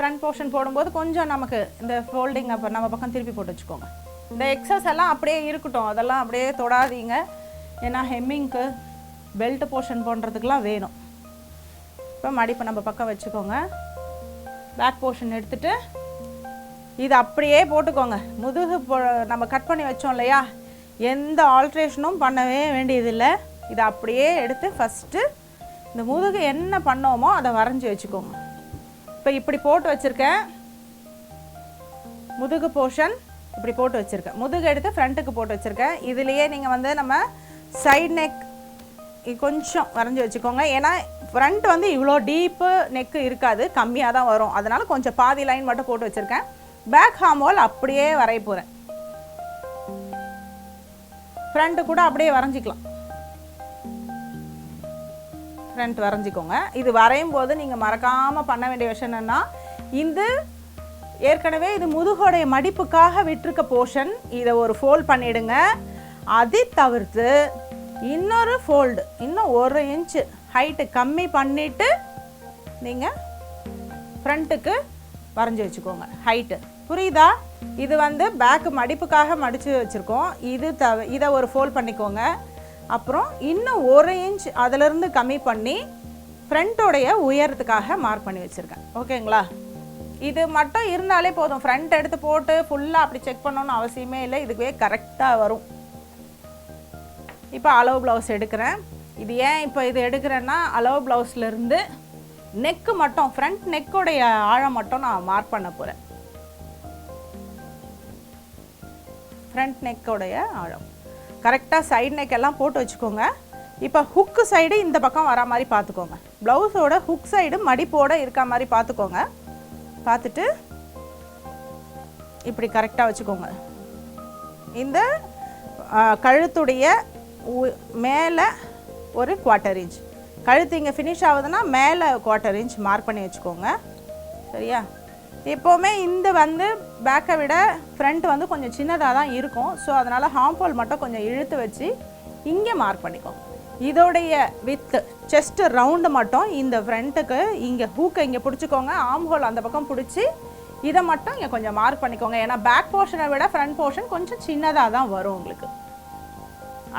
Front portion போடும்போது கொஞ்சம் நமக்கு இந்த ஃபோல்டிங் அப்போ நம்ம பக்கம் திருப்பி போட்டு வச்சுக்கோங்க. இந்த எக்ஸஸ் எல்லாம் அப்படியே இருக்கட்டும், அதெல்லாம் அப்படியே தொடாதீங்க. ஏன்னா ஹெம்மிங்க்கு பெல்ட் போர்ஷன் போடுறதுக்கெலாம் வேணும். இப்போ மடிப்பை நம்ம பக்கம் வச்சுக்கோங்க. பேக் போர்ஷன் எடுத்துகிட்டு இது அப்படியே போட்டுக்கோங்க. முதுகு நம்ம கட் பண்ணி வச்சோம் இல்லையா, எந்த ஆல்ட்ரேஷனும் பண்ணவே வேண்டியதில்லை. இதை அப்படியே எடுத்து ஃபஸ்ட்டு இந்த முதுகு என்ன பண்ணோமோ அதை வரைஞ்சி வச்சுக்கோங்க. இப்போ இப்படி போட்டு வச்சுருக்கேன், முதுகு போர்ஷன் இப்படி போட்டு வச்சுருக்கேன். முதுகு எடுத்து ஃப்ரண்ட்டுக்கு போட்டு வச்சுருக்கேன். இதுலேயே நீங்கள் வந்து நம்ம சைட் நெக் கொஞ்சம் வரைஞ்சி வச்சுக்கோங்க. ஏன்னா ஃப்ரண்ட் வந்து இவ்வளோ டீப்பு நெக்கு இருக்காது, கம்மியாக தான் வரும். அதனால் கொஞ்சம் பாதி லைன் மட்டும் போட்டு வச்சுருக்கேன். பேக் ஹார்ம் அப்படியே வரைய போகிறேன். ஃப்ரண்ட்டு கூட அப்படியே வரைஞ்சிக்கலாம். ஃப்ரண்ட் வரைஞ்சிக்கோங்க. இது வரையும் போது நீங்கள் மறக்காமல் பண்ண வேண்டிய விஷயம் என்னென்னா, இந்த ஏற்கனவே இது முதுகோடைய மடிப்புக்காக விட்டுருக்க போர்ஷன், இதை ஒரு ஃபோல்ட் பண்ணிவிடுங்க. அதை தவிர்த்து இன்னொரு ஃபோல்டு, இன்னும் 1 இன்ச்சு ஹைட்டு கம்மி பண்ணிவிட்டு நீங்கள் ஃப்ரண்ட்டுக்கு வரைஞ்சி வச்சுக்கோங்க ஹைட்டு. புரியுதா? இது வந்து பேக்கு மடிப்புக்காக மடித்து வச்சுருக்கோம். இதை ஒரு ஃபோல்ட் பண்ணிக்கோங்க. அப்புறம் இன்னும் 1 இன்ச் அதிலிருந்து கம்மி பண்ணி ஃப்ரண்ட்டோடைய உயரத்துக்காக மார்க் பண்ணி வச்சுருக்கேன். ஓகேங்களா? இது மட்டும் இருந்தாலே போதும். ஃப்ரண்ட் எடுத்து போட்டு ஃபுல்லாக அப்படி செக் பண்ணணும்னு அவசியமே இல்லை. இதுவே கரெக்டாக வரும். இப்போ அளவு ப்ளவுஸ் எடுக்கிறேன். இது ஏன் இப்போ இது எடுக்கிறேன்னா, அளவு ப்ளவுஸ்லேருந்து நெக்கு மட்டும், ஃப்ரண்ட் நெக்கோடைய ஆழம் மட்டும் நான் மார்க் பண்ண போகிறேன். ஃப்ரண்ட் நெக்கோடைய ஆழம் கரெக்டாக சைடு நெக் எல்லாம் போட்டு வச்சுக்கோங்க. இப்போ ஹுக்கு சைடு இந்த பக்கம் வர மாதிரி பார்த்துக்கோங்க. ப்ளவுஸோட ஹுக் சைடு மடிப்போடு இருக்க மாதிரி பார்த்துக்கோங்க. பார்த்துட்டு இப்படி கரெக்டாக வச்சுக்கோங்க. இந்த கழுத்துடைய மேலே ஒரு 1/4 இன்ச், கழுத்து இங்கே ஃபினிஷ் ஆகுதுன்னா மேலே 1/4 இன்ச் மார்க் பண்ணி வச்சுக்கோங்க. சரியா? எப்போவுமே இந்த வந்து பேக்கை விட ஃப்ரண்ட் வந்து கொஞ்சம் சின்னதாக தான் இருக்கும். ஸோ அதனால் ஹார்ம்ஹோல் மட்டும் கொஞ்சம் இழுத்து வச்சு இங்கே மார்க் பண்ணிக்கோங்க. இதோடைய வித்து செஸ்ட்டு ரவுண்டு மட்டும் இந்த ஃப்ரண்ட்டுக்கு இங்கே ஹூக்கை இங்கே பிடிச்சிக்கோங்க. ஆர்ம்ஹோல் அந்த பக்கம் பிடிச்சி இதை மட்டும் இங்கே கொஞ்சம் மார்க் பண்ணிக்கோங்க. ஏன்னா பேக் போர்ஷனை விட ஃப்ரண்ட் போர்ஷன் கொஞ்சம் சின்னதாக தான் வரும் உங்களுக்கு.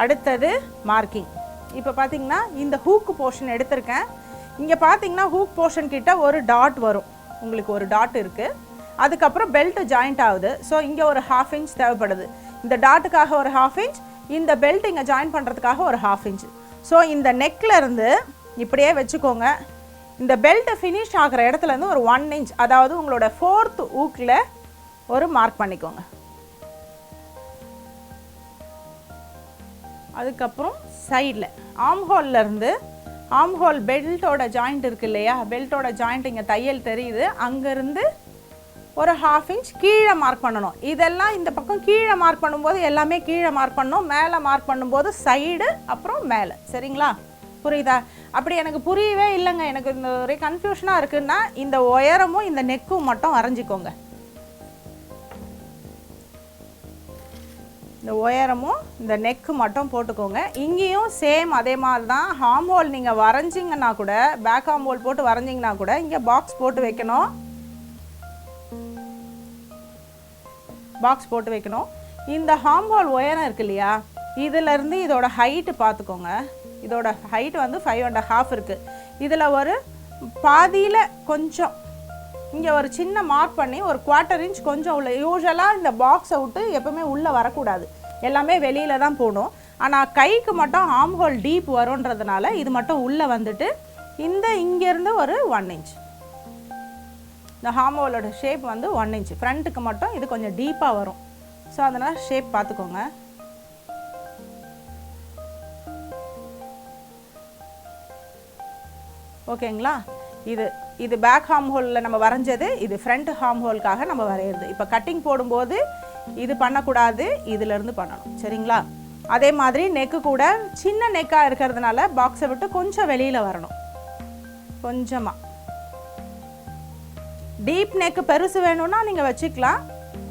அடுத்தது மார்க்கிங். இப்போ பார்த்தீங்கன்னா இந்த ஹூக்கு போர்ஷன் எடுத்திருக்கேன். இங்கே பார்த்தீங்கன்னா ஹூக் போர்ஷன் கிட்ட ஒரு டாட் வரும். உங்களுக்கு ஒரு டாட் இருக்குது. அதுக்கப்புறம் பெல்ட் ஜாயிண்ட் ஆகுது. ஸோ இங்கே ஒரு 1/2 இன்ச் தேவைப்படுது. இந்த டாட்டுக்காக ஒரு 1/2 இன்ச், இந்த பெல்ட் இங்கே ஜாயின் பண்ணுறதுக்காக ஒரு 1/2 இன்ச். ஸோ இந்த நெக்கில் இருந்து இப்படியே வச்சுக்கோங்க. இந்த பெல்ட் ஃபினிஷ் ஆகிற இடத்துலேருந்து ஒரு 1 இன்ச், அதாவது உங்களோட 4th ஊக்கில் ஒரு மார்க் பண்ணிக்கோங்க. அதுக்கப்புறம் சைடில் ஆர்ம்ஹோல்லேருந்து, ஆர்ம்ஹோல் பெல்ட்டோட ஜாயிண்ட் இருக்குது இல்லையா, பெல்ட்டோட ஜாயிண்ட் இங்கே தையல் தெரியுது, அங்கேருந்து ஒரு 1/2 இன்ச் கீழே மார்க் பண்ணணும். இதெல்லாம் இந்த பக்கம் கீழே மார்க் பண்ணும்போது எல்லாமே கீழே மார்க் பண்ணணும். மேலே மார்க் பண்ணும்போது சைடு, அப்புறம் மேலே. சரிங்களா? புரியுதா? அப்படி எனக்கு புரியவே இல்லைங்க, எனக்கு இந்த ஒரே கன்ஃபியூஷனாக இருக்குன்னா இந்த உயரமும் இந்த நெக்கும் மட்டும் வரைஞ்சிக்கோங்க. இந்த உயரமும் இந்த நெக்கு மட்டும் போட்டுக்கோங்க. இங்கேயும் சேம் அதே மாதிரி தான். ஹார்ம்ஹோல் நீங்கள் வரைஞ்சிங்கன்னா கூட, பேக் ஹார்ம்ஹோல் போட்டு வரைஞ்சிங்கன்னா கூட இங்கே பாக்ஸ் போட்டு வைக்கணும். பாக்ஸ் போட்டு வைக்கணும். இந்த ஹார்ம்ஹோல் உயரம் இருக்கு இல்லையா, இதிலேருந்து இதோட ஹைட்டு பார்த்துக்கோங்க. இதோட ஹைட் வந்து 5.5 இருக்குது. இதில் ஒரு பாதியில் கொஞ்சம் இங்கே ஒரு சின்ன மார்க் பண்ணி ஒரு 1/4 இன்ச் கொஞ்சம் உள்ள. யூஸ்வலாக இந்த பாக்ஸை விட்டு எப்போவுமே உள்ளே வரக்கூடாது, எல்லாமே வெளியில் தான் போகணும். ஆனால் கைக்கு மட்டும் ஆர்ம்ஹோல் டீப் வரும்ன்றதுனால இது மட்டும் உள்ளே வந்துட்டு இந்த இங்கேருந்து ஒரு 1 இன்ச். இந்த ஆர்ம்ஹோலோட ஷேப் வந்து 1 இன்ச். ஃப்ரண்ட்டுக்கு மட்டும் இது கொஞ்சம் டீப்பாக வரும். ஸோ அதனால் ஷேப் பார்த்துக்கோங்க. ஓகேங்களா? இது பேக் ஹார்ம்ஹோலில் நம்ம வரைஞ்சது, இது ஃப்ரண்ட் ஹார்ம்ஹோலுக்காக நம்ம வரையிறது. இப்போ கட்டிங் போடும்போது இது பண்ணக்கூடாது, இதிலேருந்து பண்ணணும். சரிங்களா? அதே மாதிரி நெக்கு கூட சின்ன நெக்காக இருக்கிறதுனால பாக்ஸை விட்டு கொஞ்சம் வெளியில் வரணும். கொஞ்சமாக டீப் நெக்கு பெருசு வேணும்னா நீங்கள் வச்சுக்கலாம்.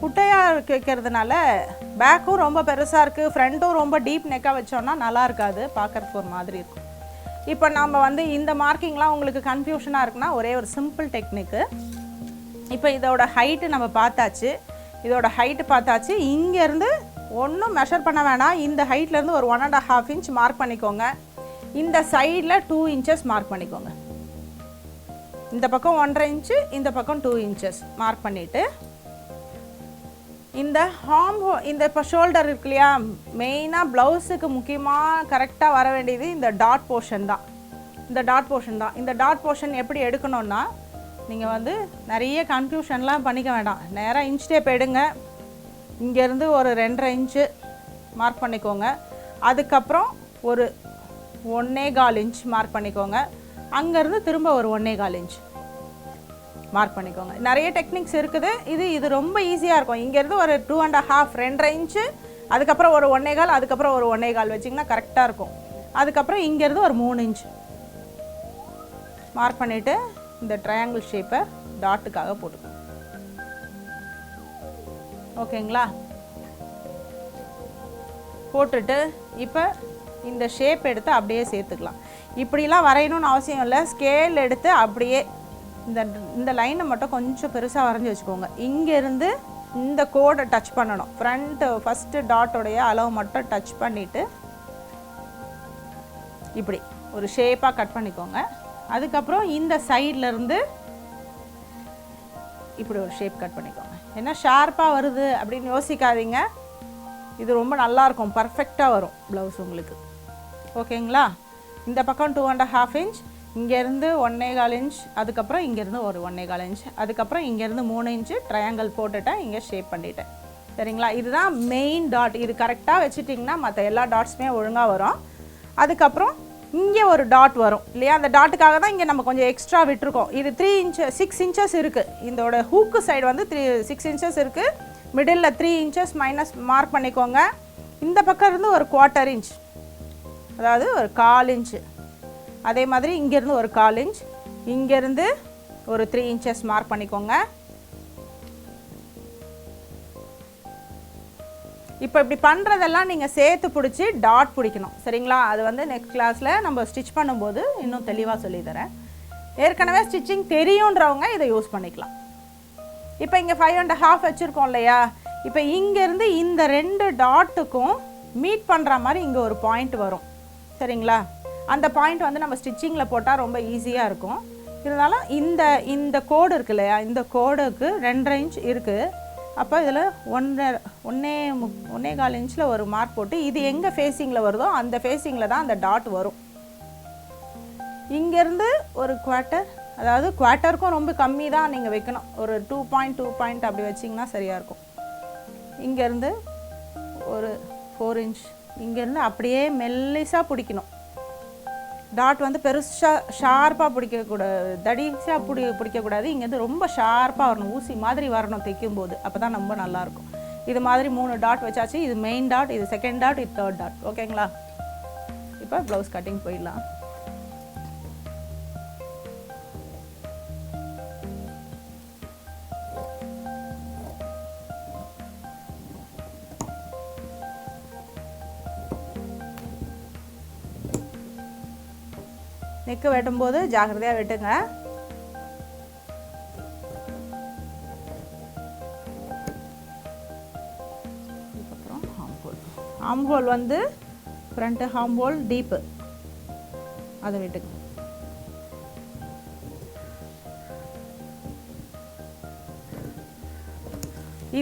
குட்டையாக வைக்கிறதுனால பேக்கும் ரொம்ப பெருசாக இருக்குது, ஃப்ரண்ட்டும் ரொம்ப டீப் நெக்காக வச்சோன்னா நல்லா இருக்காது, பார்க்குறதுக்கு ஒரு மாதிரி இருக்கும். இப்போ நம்ம வந்து இந்த மார்க்கிங்லாம் உங்களுக்கு கன்ஃபியூஷனாக இருக்குன்னா ஒரே ஒரு சிம்பிள் டெக்னிக்கு. இப்போ இதோட ஹைட்டு நம்ம பார்த்தாச்சு, இதோட ஹைட்டு பார்த்தாச்சு. இங்கேருந்து ஒன்றும் மெஷர் பண்ண வேணாம், இந்த ஹைட்லேருந்து ஒரு 1.5 இன்ச் மார்க் பண்ணிக்கோங்க. இந்த சைடில் 2 இன்ச்சஸ் மார்க் பண்ணிக்கோங்க. இந்த பக்கம் 1.5 இன்ச்சு, இந்த பக்கம் 2 இன்ச்சஸ் மார்க் பண்ணிவிட்டு இந்த இந்த இப்போ ஷோல்டர் இருக்கு இல்லையா, மெயினாக ப்ளவுஸுக்கு முக்கியமாக கரெக்டாக வர வேண்டியது இந்த டாட் போர்ஷன் தான். இந்த டாட் போர்ஷன் தான். இந்த டாட் போர்ஷன் எப்படி எடுக்கணும்னா, நீங்கள் வந்து நிறைய கன்ஃபியூஷன்லாம் பண்ணிக்க வேண்டாம். நேராக இன்ச் டேப் எடுங்க. இங்கேருந்து ஒரு 2.5 இன்ச்சு மார்க் பண்ணிக்கோங்க. அதுக்கப்புறம் ஒரு 1.25 இன்ச் மார்க் பண்ணிக்கோங்க. அங்கேருந்து திரும்ப ஒரு 1.25 இன்ச் மார்க் பண்ணிக்கோங்க. நிறைய டெக்னிக்ஸ் இருக்குது. இது ரொம்ப ஈஸியாக இருக்கும். இங்கேருந்து ஒரு 2.5 2.5 இன்ச்சு, அதுக்கப்புறம் ஒரு 1.25, அதுக்கப்புறம் ஒரு 1.25 வச்சிங்கன்னா கரெக்டாக இருக்கும். அதுக்கப்புறம் இங்கேருந்து ஒரு 3 இன்ச் மார்க் பண்ணிவிட்டு இந்த ட்ரையாங்கிள் ஷேப்பை டாட்டுக்காக போட்டுக்கோங்க. ஓகேங்களா? போட்டுட்டு இப்போ இந்த ஷேப் எடுத்து அப்படியே சேர்த்துக்கலாம். இப்படிலாம் வரையணும்னு அவசியம் இல்லை. ஸ்கேல் எடுத்து அப்படியே இந்த லைனை மட்டும் கொஞ்சம் பெருசாக வரைஞ்சி வச்சுக்கோங்க. இங்கேருந்து இந்த கோடை டச் பண்ணணும். ஃபஸ்ட்டு டாட்டோடைய அளவு மட்டும் டச் பண்ணிவிட்டு இப்படி ஒரு ஷேப்பாக கட் பண்ணிக்கோங்க. அதுக்கப்புறம் இந்த சைட்லேருந்து இப்படி ஒரு ஷேப் கட் பண்ணிக்கோங்க. ஏன்னா ஷார்ப்பாக வருது அப்படின்னு யோசிக்காதீங்க. இது ரொம்ப நல்லாயிருக்கும், பர்ஃபெக்டாக வரும் ப்ளவுஸ் உங்களுக்கு. ஓகேங்களா? இந்த பக்கம் 2.5 இன்ச், இங்கேருந்து 1.25 இன்ச், அதுக்கப்புறம் இங்கேருந்து ஒரு 1.25 இன்ச், அதுக்கப்புறம் இங்கேருந்து 3 இன்ச்சு ட்ரையாங்கிள் போட்டுட்டேன், இங்கே ஷேப் பண்ணிட்டேன். சரிங்களா? இதுதான் மெயின் டாட். இது கரெக்டாக வச்சுட்டிங்கன்னா மற்ற எல்லா டாட்ஸுமே ஒழுங்காக வரும். அதுக்கப்புறம் இங்கே ஒரு டாட் வரும் இல்லையா, அந்த டாட்டுக்காக தான் இங்கே நம்ம கொஞ்சம் எக்ஸ்ட்ரா விட்டுருக்கோம். இது 6 இன்ச்சஸ் இருக்குது. இதோட ஹூக்கு சைடு வந்து 6 இன்ச்சஸ் இருக்குது. மிடில் 3 இன்ச்சஸ் மைனஸ் மார்க் பண்ணிக்கோங்க. இந்த பக்கம் இருந்து ஒரு 1/4 இன்ச், அதாவது ஒரு 1/4 இன்ச்சு. அதே மாதிரி இங்கேருந்து ஒரு 1/4 இன்ச், இங்கேருந்து ஒரு 3 இன்ச்சஸ் மார்க் பண்ணிக்கோங்க. இப்போ இப்படி பண்ணுறதெல்லாம் நீங்கள் சேர்த்து பிடிச்சி டாட் பிடிக்கணும். சரிங்களா? அது வந்து நெக்ஸ்ட் கிளாஸில் நம்ம ஸ்டிச் பண்ணும்போது இன்னும் தெளிவாக சொல்லித்தரேன். ஏற்கனவே ஸ்டிச்சிங் தெரியுன்றவங்க இதை யூஸ் பண்ணிக்கலாம். இப்போ இங்கே 5.5 வச்சுருக்கோம் இல்லையா, இப்போ இங்கேருந்து இந்த 2 டாட்டுக்கும் மீட் பண்ணுற மாதிரி இங்கே ஒரு பாயிண்ட் வரும். சரிங்களா? அந்த பாயிண்ட் வந்து நம்ம ஸ்டிச்சிங்கில் போட்டால் ரொம்ப ஈஸியாக இருக்கும். இருந்தாலும் இந்த கோடு இருக்கு இல்லையா, இந்த கோடுக்கு 2.5 இன்ச் இருக்குது. அப்போ இதில் 1.25 இன்ச்சில் ஒரு மார்க் போட்டு இது எங்கே ஃபேஸிங்கில் வருதோ அந்த ஃபேஸிங்கில் தான் அந்த டாட் வரும். இங்கேருந்து ஒரு 1/4, அதாவது 1/4க்கும் ரொம்ப கம்மி தான் நீங்கள் வைக்கணும். ஒரு 2 பாயிண்ட் அப்படி வச்சிங்கன்னா சரியாக இருக்கும். இங்கேருந்து ஒரு 4 இன்ச், இங்கேருந்து அப்படியே மெல்லிஸாக பிடிக்கணும். டாட் வந்து பெருசாக ஷார்ப்பாக பிடிக்கக்கூடாது, தடிசாக பிடிக்கக்கூடாது. இங்கேருந்து ரொம்ப ஷார்ப்பாக வரணும், ஊசி மாதிரி வரணும் தைக்கும்போது. அப்போ தான் ரொம்ப நல்லாயிருக்கும். இது மாதிரி 3 டாட் வச்சாச்சு. இது மெயின் டாட், இது செகண்ட் டாட், இது தேர்ட் டாட். ஓகேங்களா? இப்போ ப்ளவுஸ் கட்டிங் போயிடலாம். நெக்கு வெட்டும்போது ஜாக்கிரதையாக வெட்டுங்க. அதுக்கப்புறம் ஆம் ஹோல் வந்து ஃப்ரண்ட்டு ஆம் ஹோல் டீப்பு, அதை வெட்டுங்க.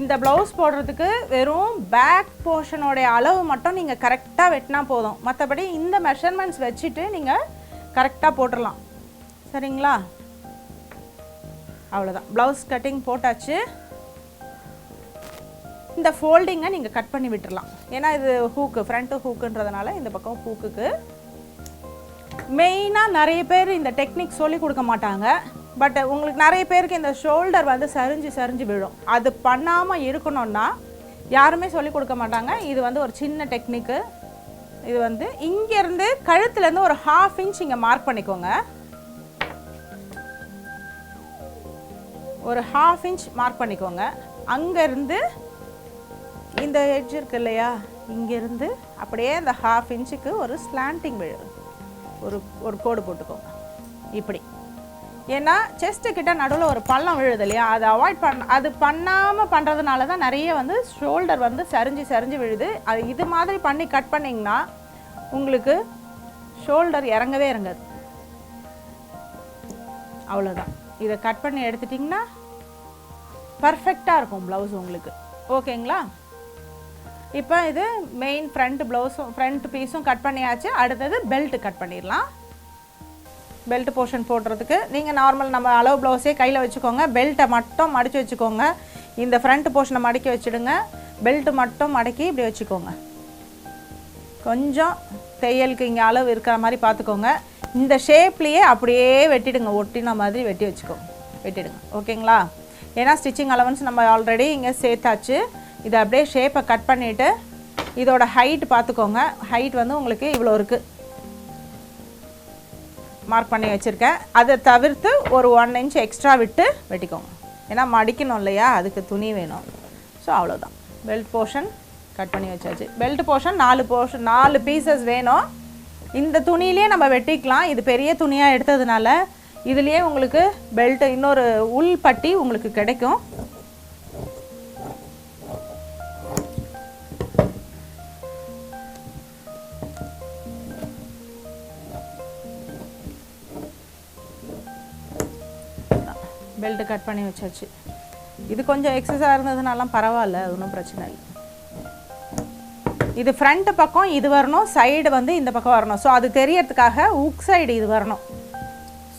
இந்த ப்ளவுஸ் போடுறதுக்கு வெறும் பேக் போர்ஷனோடைய அளவு மட்டும் நீங்கள் கரெக்டாக வெட்டினா போதும். மற்றபடி இந்த மெஷர்மெண்ட்ஸ் வச்சுட்டு நீங்கள் கரெக்டாக போட்டுடலாம். சரிங்களா? அவ்வளோதான், ப்ளவுஸ் கட்டிங் போட்டாச்சு. இந்த ஃபோல்டிங்கை நீங்கள் கட் பண்ணி விட்டுடலாம். ஏன்னா இது ஹூக்கு, ஃப்ரண்ட்டு ஹூக்குன்றதுனால இந்த பக்கம் ஹூக்குக்கு. மெயினாக நிறைய பேர் இந்த டெக்னிக் சொல்லி கொடுக்க மாட்டாங்க. பட் உங்களுக்கு நிறைய பேருக்கு இந்த ஷோல்டர் வந்து சரிஞ்சு விழும். அது பண்ணாமல் இருக்கணும்னா யாருமே சொல்லி கொடுக்க மாட்டாங்க. இது வந்து ஒரு சின்ன டெக்னிக்கு. இது வந்து இங்கேருந்து கழுத்துலேருந்து ஒரு 1/2 இன்ச் இங்கே மார்க் பண்ணிக்கோங்க. ஒரு 1/2 இன்ச் மார்க் பண்ணிக்கோங்க. அங்கேருந்து இந்த எட்ஜ் இருக்கு இல்லையா, இங்கேருந்து அப்படியே இந்த 1/2 இன்ச்சுக்கு ஒரு ஸ்லாண்டிங் ஒரு கோடு போட்டுக்கோங்க. இப்படி ஏன்னா செஸ்ட்டு கிட்ட நடுவில் ஒரு பள்ளம் விழுது இல்லையா, அதை அவாய்ட் அது பண்ணாமல் பண்ணுறதுனால தான் நிறைய வந்து ஷோல்டர் வந்து சரிஞ்சு விழுது. அது இது மாதிரி பண்ணி கட் பண்ணிங்கன்னா உங்களுக்கு ஷோல்டர் இறங்கவே இறங்காது. அவ்வளோதான். இதை கட் பண்ணி எடுத்துட்டிங்கன்னா பர்ஃபெக்டாக இருக்கும் ப்ளவுஸ் உங்களுக்கு. ஓகேங்களா? இப்போ இது மெயின் ஃப்ரண்ட் ப்ளவுஸும் ஃப்ரண்ட் பீஸும் கட் பண்ணியாச்சு. அடுத்தது பெல்ட் கட் பண்ணிடலாம். பெல்ட் போர்ஷன் போடுறதுக்கு நீங்கள் நார்மல் நம்ம அளவு ப்ளவுஸே கையில் வச்சுக்கோங்க. பெல்ட்டை மட்டும் மடித்து வச்சுக்கோங்க. இந்த ஃப்ரண்ட் போர்ஷனை மடக்கி வச்சுடுங்க. பெல்ட்டு மட்டும் மடக்கி இப்படி வச்சுக்கோங்க. கொஞ்சம் தையலுக்கு இங்கே அளவு இருக்கிற மாதிரி பார்த்துக்கோங்க. இந்த ஷேப்லேயே அப்படியே வெட்டிடுங்க. ஒட்டின மாதிரி வெட்டிடுங்க. ஓகேங்களா? ஏன்னா ஸ்டிச்சிங் அலவன்ஸ் நம்ம ஆல்ரெடி இங்கே சேர்த்தாச்சு. இதை அப்படியே ஷேப்பை கட் பண்ணிவிட்டு இதோட ஹைட் பார்த்துக்கோங்க. ஹைட் வந்து உங்களுக்கு இவ்வளோ இருக்குது, மார்க் பண்ணி வச்சுருக்கேன். அதை தவிர்த்து ஒரு 1 இன்ச் எக்ஸ்ட்ரா விட்டு வெட்டிக்கோங்க. ஏன்னா மடிக்கணும் இல்லையா, அதுக்கு துணி வேணும். ஸோ அவ்வளோதான். பெல்ட் போர்ஷன் கட் பண்ணி வச்சாச்சு. பெல்ட் போர்ஷன் 4 பீசஸ் வேணும். இந்த துணியிலே நம்ம வெட்டிக்கலாம். இது பெரிய துணியாக எடுத்ததுனால இதுலேயே உங்களுக்கு பெல்ட் இன்னொரு உள் பட்டி உங்களுக்கு கிடைக்கும். பெல்ட் கட் பண்ணி வச்சாச்சு. இது கொஞ்சம் எக்ஸஸாக இருந்ததுனாலாம் பரவாயில்ல, அது ஒன்றும் பிரச்சனை இல்லை. இது ஃப்ரண்ட் பக்கம் இது வரணும், சைடு வந்து இந்த பக்கம் வரணும். ஸோ அது தெரியறதுக்காக ஹூக் சைடு இது வரணும்.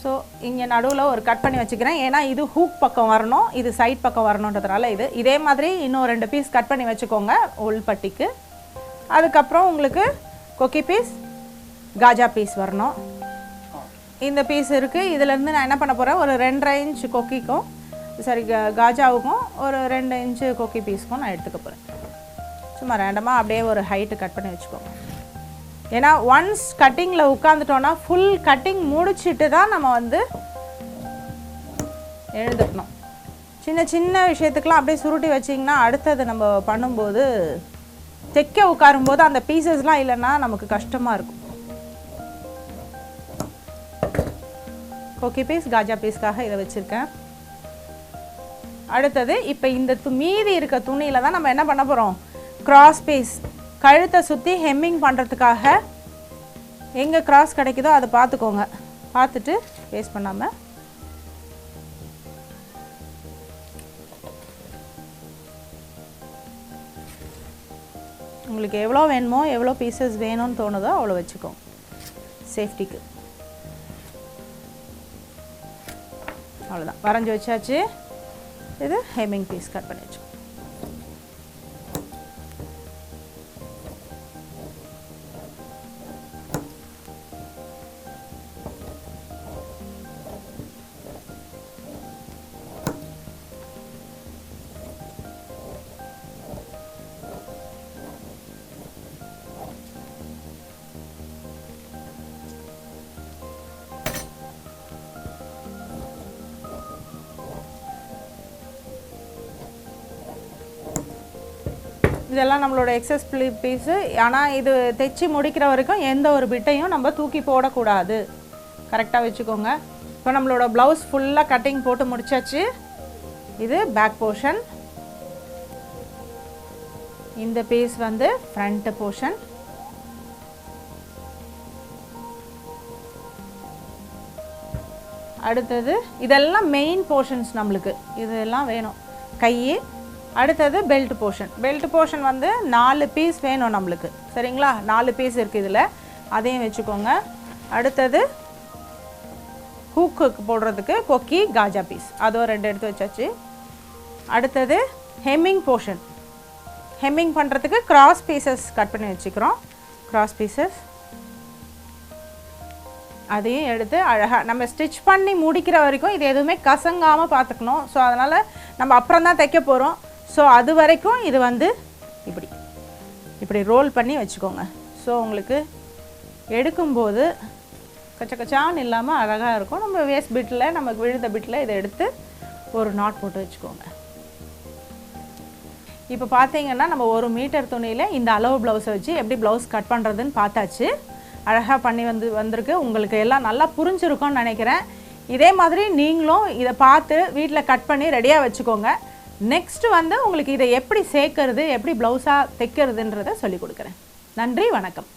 ஸோ இங்கே நடுவில் ஒரு கட் பண்ணி வச்சுக்கிறேன். ஏன்னா இது ஹூக் பக்கம் வரணும், இது சைட் பக்கம் வரணுன்றதுனால இதே மாதிரி இன்னும் 2 பீஸ் கட் பண்ணி வச்சுக்கோங்க உள்பட்டிக்கு. அதுக்கப்புறம் உங்களுக்கு கொக்கி பீஸ், காஜா பீஸ் வரணும். இந்த பீஸ் இருக்குது. இதிலேருந்து நான் என்ன பண்ண போகிறேன், ஒரு 2.5 இன்ச் கொக்கிக்கும் காஜாவுக்கும் ஒரு 2 இன்ச்சு கொக்கி பீஸ்க்கும் நான் எடுத்துக்க போகிறேன். சும்மா ரேண்டமாக அப்படியே ஒரு ஹைட்டு கட் பண்ணி வச்சுக்கோங்க. ஏன்னா ஒன்ஸ் கட்டிங்கில் உட்காந்துட்டோன்னா ஃபுல் கட்டிங் முடிச்சுட்டு தான் நம்ம வந்து எழுந்துக்கணும். சின்ன விஷயத்துக்கெலாம் அப்படியே சுருட்டி வச்சிங்கன்னா அடுத்தது நம்ம பண்ணும்போது தைக்க உட்காரும்போது அந்த பீசஸ்லாம் இல்லைன்னா நமக்கு கஷ்டமாக இருக்கும். கொக்கி பீஸ், காஜா பீஸ்க்காக இதை வச்சுருக்கேன். அடுத்தது இப்போ இந்த மீதி இருக்க துணியில் தான் நம்ம என்ன பண்ண போகிறோம், கிராஸ் பீஸ் கழுத்தை சுற்றி ஹெம்மிங் பண்ணுறதுக்காக எங்கே கிராஸ் கிடைக்குதோ அதை பார்த்துக்கோங்க. பார்த்துட்டு வேஸ்ட் பண்ணாமல் உங்களுக்கு எவ்வளோ வேணுமோ, எவ்வளோ பீசஸ் வேணும்னு தோணுதோ அவ்வளோ வச்சுக்கோங்க சேஃப்டிக்கு. அவ்வளோதான், வரைஞ்சி வச்சாச்சு. இது ஹெம்மிங் பீஸ் கட் பண்ணி வச்சுக்கோங்க. இதெல்லாம் நம்மளோட எக்ஸஸ் பீஸு. ஆனால் இது தைச்சி முடிக்கிற வரைக்கும் எந்த ஒரு பிட்டையும் நம்ம தூக்கி போடக்கூடாது. கரெக்டாக வச்சுக்கோங்க. இப்போ நம்மளோட ப்ளவுஸ் ஃபுல்லாக கட்டிங் போட்டு முடிச்சாச்சு. இது பேக் போர்ஷன். இந்த பீஸ் வந்து ஃப்ரண்ட் போர்ஷன். அடுத்தது இதெல்லாம் மெயின் போர்ஷன்ஸ் நம்மளுக்கு. இதெல்லாம் வேணும். கை. அடுத்தது பெல்ட் போர்ஷன். பெல்ட் போர்ஷன் வந்து 4 பீஸ் வேணும் நம்மளுக்கு. சரிங்களா? 4 பீஸ் இருக்குது இதில், அதையும் வச்சுக்கோங்க. அடுத்தது ஹூக்கு போடுறதுக்கு கொக்கி, காஜா பீஸ், அதோ 2 எடுத்து வச்சாச்சு. அடுத்தது ஹெம்மிங் போர்ஷன். ஹெம்மிங் பண்ணுறதுக்கு கிராஸ் பீசஸ் கட் பண்ணி வச்சுக்கிறோம். கிராஸ் பீசஸ் அதையும் எடுத்து அழகாக நம்ம ஸ்டிச் பண்ணி முடிக்கிற வரைக்கும் இது எதுவுமே கசங்காமல் பார்த்துக்கணும். ஸோ அதனால் நம்ம அப்புறம் தான் தைக்க போகிறோம். ஸோ அது வரைக்கும் இது வந்து இப்படி ரோல் பண்ணி வச்சுக்கோங்க. ஸோ உங்களுக்கு எடுக்கும்போது கச்சக்கச்சான்னு இல்லாமல் அழகாக இருக்கும். நம்ம வேஸ்ட் பிட்டில், நமக்கு விழுந்த பிட்டில் இதை எடுத்து ஒரு நாட் போட்டு வச்சுக்கோங்க. இப்போ பார்த்தீங்கன்னா நம்ம 1 மீட்டர் துணியில் இந்த அளவு ப்ளவுஸை வச்சு எப்படி ப்ளவுஸ் கட் பண்ணுறதுன்னு பார்த்தாச்சு. அழகாக பண்ணி வந்திருக்கு. உங்களுக்கு எல்லாம் நல்லா புரிஞ்சிருக்கும்னு நினைக்கிறேன். இதே மாதிரி நீங்களும் இதை பார்த்து வீட்டில் கட் பண்ணி ரெடியாக வச்சுக்கோங்க. நெக்ஸ்ட் வந்து உங்களுக்கு இதை எப்படி சேர்க்கறது, எப்படி ப்ளவுஸாக தைக்கிறதுன்றதை சொல்லிக் கொடுக்குறேன். நன்றி, வணக்கம்.